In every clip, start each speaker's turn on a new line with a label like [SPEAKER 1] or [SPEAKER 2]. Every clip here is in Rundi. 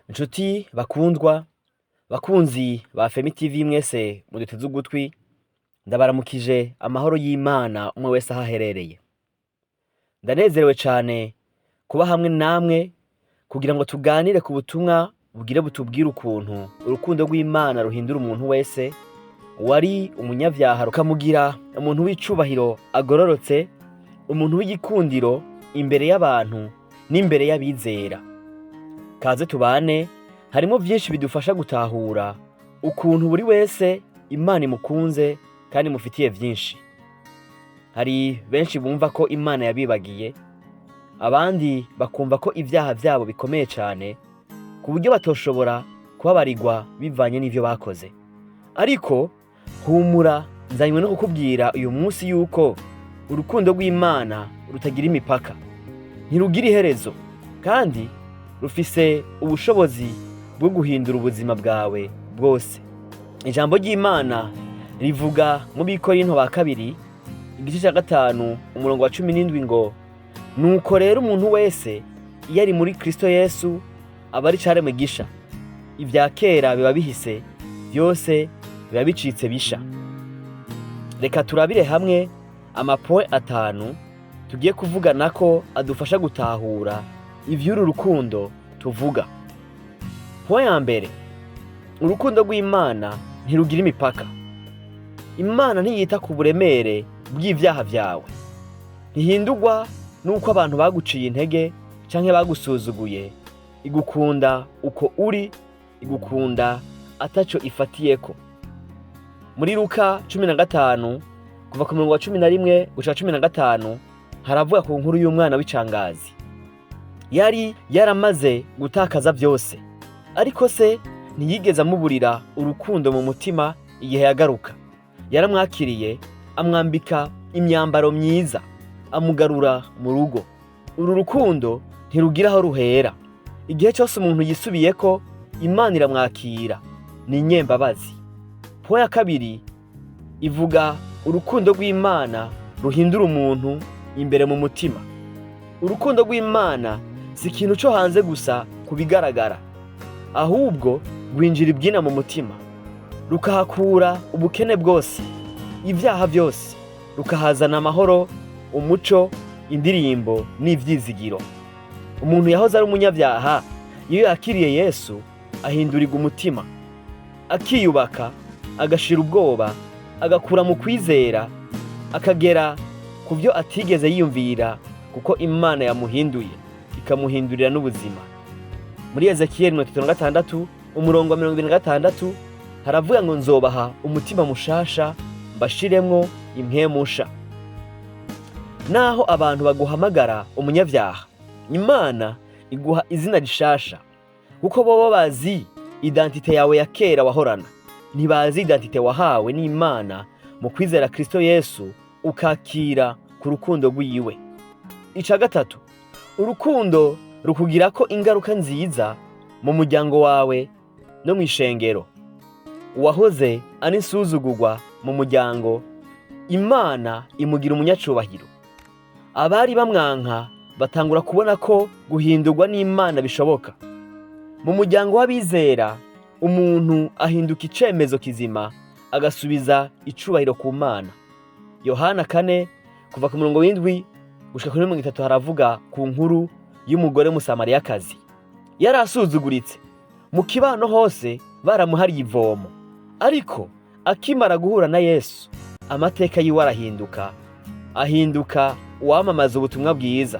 [SPEAKER 1] Inshuti bakundwa, bakunzi ba Femi TV mwese muduteze ugutwi, ndabaramukije amahoro y'Imana umwe wese aho aherereye. Ndanezerewe cane kuba hamwe namwe kugira ngo tuganire ku butumwa bugire butubwire ukuntu urukundo rw'Imana ruhindura umuntu wese wari umunyavyaha rukamugira umuntu w'icubahiro agororotse, umuntu w'igikundiro imbere y'abantu n'imbere y'abizera. Kaze tubane, harimo vyinshi bidufasha gutahura ukuntu buri wese Imana imukunze kandi mufitiye vyinshi. Hari benshi bumva ko Imana yabibagiye, abandi bakumva ko ivyaha vyabo bikomeye cane ku buryo batoshobora kubabarirwa bivanye n'ivyo bakoze. Ariko humura, nzanywe no kukubwira uyu munsi yuko urukundo rw'Imana rutagira imipaka, ntirugira iherezo, kandi rufise ubushobozi bwo guhindura ubuzima bwawe bwose. Ijambo ry'Imana rivuga mu Bikorinto ba kabiri igice ca 5 umurongo wa 17 ngo, nuko rero umuntu wese iyo ari muri Kristo Yesu aba ari caremwe gisha, ivya kera biba bihise, vyose biba bicitse bisha. Reka turabire hamwe amapoint 5 tugiye kuvugana ko adufasha gutahura ivy'uru rukundo tuvuga. Point ya mbere, urukundo rw'Imana ntirugira imipaka. Imana ntiyita ku buremere bw'ivyaha vyawe, ntihindurwa nuko abantu baguciye intege canke bagusuzuguye. Igukunda uko uri, igukunda ataco ifatiyeko. Muri Luka 15 kuva ku murongo wa 11 gushika 15 haravuga ku nkuru y'umwana w'icangazi. Yari yaramaze gutakaza vyose, ariko se ntiyigeze amuburira urukundo mu mutima. Igihe yagaruka, yaramwakiriye, amwambika imyambaro myiza, amugarura mu rugo. Uru rukundo ntirugira aho ruhera. Igihe cyose umuntu yisubiyeko, Imana iramwakira, ni nyembabazi. Point ya kabiri ivuga urukundo rw'Imana ruhindura umuntu imbere mu mutima. Urukundo rw'Imana si ikintu cyo hanze gusa kubigaragara, ahubwo rwinjira ibyina mu mutima, rukahakura ubukene bwose, ivyaha byose, rukahazana amahoro, umuco, indirimbo n'ivyizigiro. Umuntu yahoze ari umunyavyaha, iyo yakiriye Yesu ahindurirwa umutima, akiyubaka, agashira ubwoba, agakura mu kwizera, akagera ku byo atigeze yiyumvira, kuko Imana yamuhinduye ikamuhindurira n'ubuzima. Muri Ezekiyeli 36 umurongo wa 26 haravuga ngo, nzobaha umutima mushasha, mbashiremwo impwemusha. Naho abantu baguhamagara umunyavyaha, Imana iguha izina rishasha, kuko bobo bazi identite yawe ya kera wahorana, ntibazi identite wahawe n'Imana mu kwizera Kristo Yesu, ukakira ku rukundo rw'iwe. Ica gatatu, urukundo rukugirako ingaruka nziza mu muryango wawe no mw'ishengero. Uwahoze ari insuzugurwa mu muryango, Imana imugira umunyacubahiro. Abari bamwanka batangura kubona ko guhindurwa n'Imana bishoboka. Mu muryango w'abizera, umuntu ahinduka icemezo kizima, agasubiza icubahiro ku Mana. Yohana 4 kuva ku murongo w'indwi gushika kuri 30 haravuga ku nkuru y'umugore w'umusamariyakazi. Yari asuzuguritse, mu kibano hose baramuhariye ivomo, ariko akimara guhura na Yesu, amateka yiwe arahinduka, ahinduka uwamamaza ubutumwa bwiza.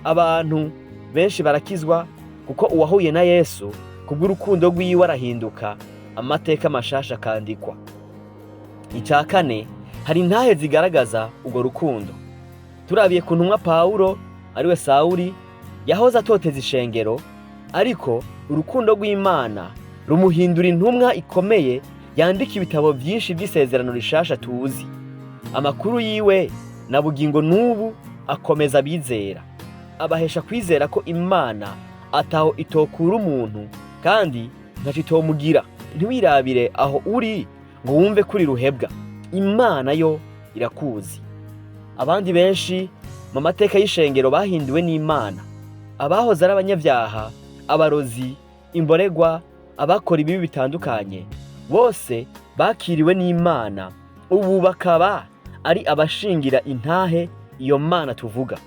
[SPEAKER 1] Abantu benshi barakizwa kuko uwahuye na Yesu kubw'urukundo rw'iwe arahinduka, amateka mashasha akandikwa. Ica kane, hari intahe zigaragaza urwo rukundo. Turabiye ku ntumwa Pawulo, ariwe Sawuli, yahoze atoteza ishengero, ariko urukundo rw'Imana rumuhindura intumwa ikomeye, yandika ibitabo vyinshi vy'isezerano rishasha tuzi. Amakuru yiwe na bugingo n'ubu akomeza abizera, abahesha kwizera ko Imana ataho itokura umuntu, kandi ntaco itomugira. Ntiwirabire aho uri ngo wumve kuri ruhebwa, Imana yo irakuzi. Abandi benshi mu mateka y'ishengero bahinduwe n'Imana, abahoze ari abanyavyaha, abarozi, imboregwa, abakora ibibi bitandukanye, bose bakiriwe n'Imana, ubu bakaba ari abashingira intahe iyo Mana tuvuga.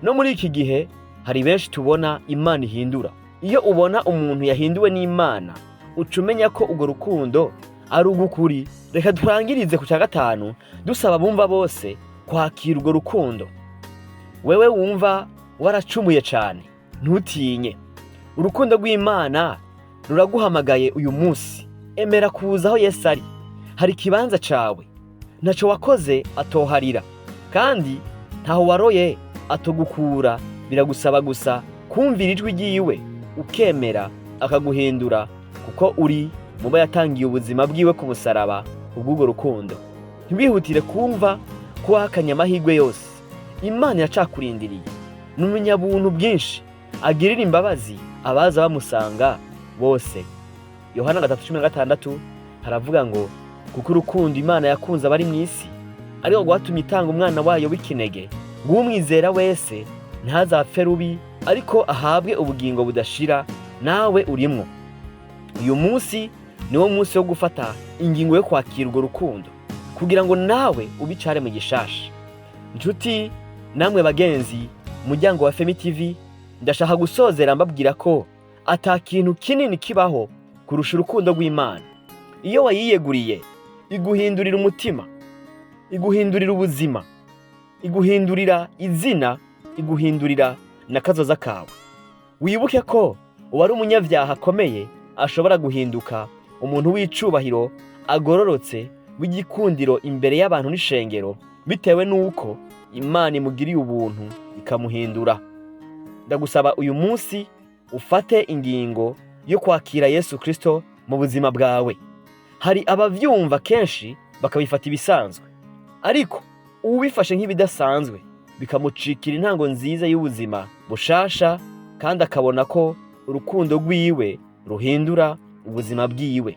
[SPEAKER 1] No muri iki gihe hari benshi tubona Imana ihindura. Iyo ubona umuntu yahinduwe n'Imana, uca umenya ko urwo rukundo ari ugukuri. Reka turangirize ku cya gatanu dusaba bumva bose kwakira urwo rukundo. Wewe wumva waracumuye cyane, ntutinye. Urukundo rw'Imana ruraguhamagaye uyu munsi. Emera kuza aho Yesu ari. Hari ikibanza cawe. Ntaco wakoze atoharira, kandi ntaho waroye atogukura. Biragusaba gusa kumvira ijwi ryiwe, ukemera akaguhindura, kuko uri muba yatangiye ubuzima bwiwe ku musaraba kubw'urwo rukundo. Ntibihutire kumva ko wahakanye amahirwe yose. Imana yacakurindiriye. Ni umunyabuntu bwinshi, agirira imbabazi abaza bamusanga bose. Yohana 3:16 haravuga ngo, kuko urukundo Imana yakunze abari mu isi ariko rwatumye itanga umwana wayo w'ikinege, ngo umwizera wese ntazapfe rubi, ariko ahabwe ubugingo budashira. Nawe urimwo. Uyu munsi niwo munsi wo gufata ingingo yo kwakira urwo rukundo, kugira ngo nawe ubicare mu gishasha. Nshuti namwe bagenzi, umuryango wa Femi TV, ndashaka gusozera mbabwira ko ata kintu kinini kibaho kurusha urukundo rw'Imana. Iyo wayiyeguriye, iguhindurira umutima, iguhindurira ubuzima, iguhindurira izina, iguhindurira na kazoza kawe. Wibuke ko uwari umunyavyaha akomeye ashobora guhinduka umuntu w'icubahiro, agororotse, w'igikundiro imbere y'abantu n'ishengero, bitewe n'uko Imana imugiriye ubuntu ikamuhindura. Ndagusaba uyu munsi ufate ingingo yo kwakira Yesu Kristo mu buzima bwawe. Hari abavyumva kenshi bakabifata ibisanzwe, ariko ubifashe nk'ibidasanzwe bikamucikira intango nziza y'ubuzima bushasha, kandi akabona ko urukundo rwiwe ruhindura ubuzima bwiwe.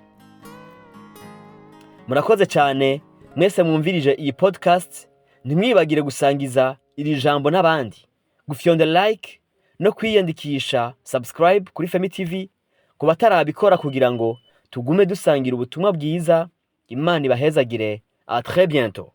[SPEAKER 1] Murakoze cyane mwese mwumvirije iyi podcast. Ntimwibagire gusangiza iri jambo n'abandi, gufyonda like no kwiyandikisha subscribe kuri Femi TV ku batarabikora, kugira ngo tugume dusangira ubutumwa bwiza. Imana ibahezagire. À très bientôt.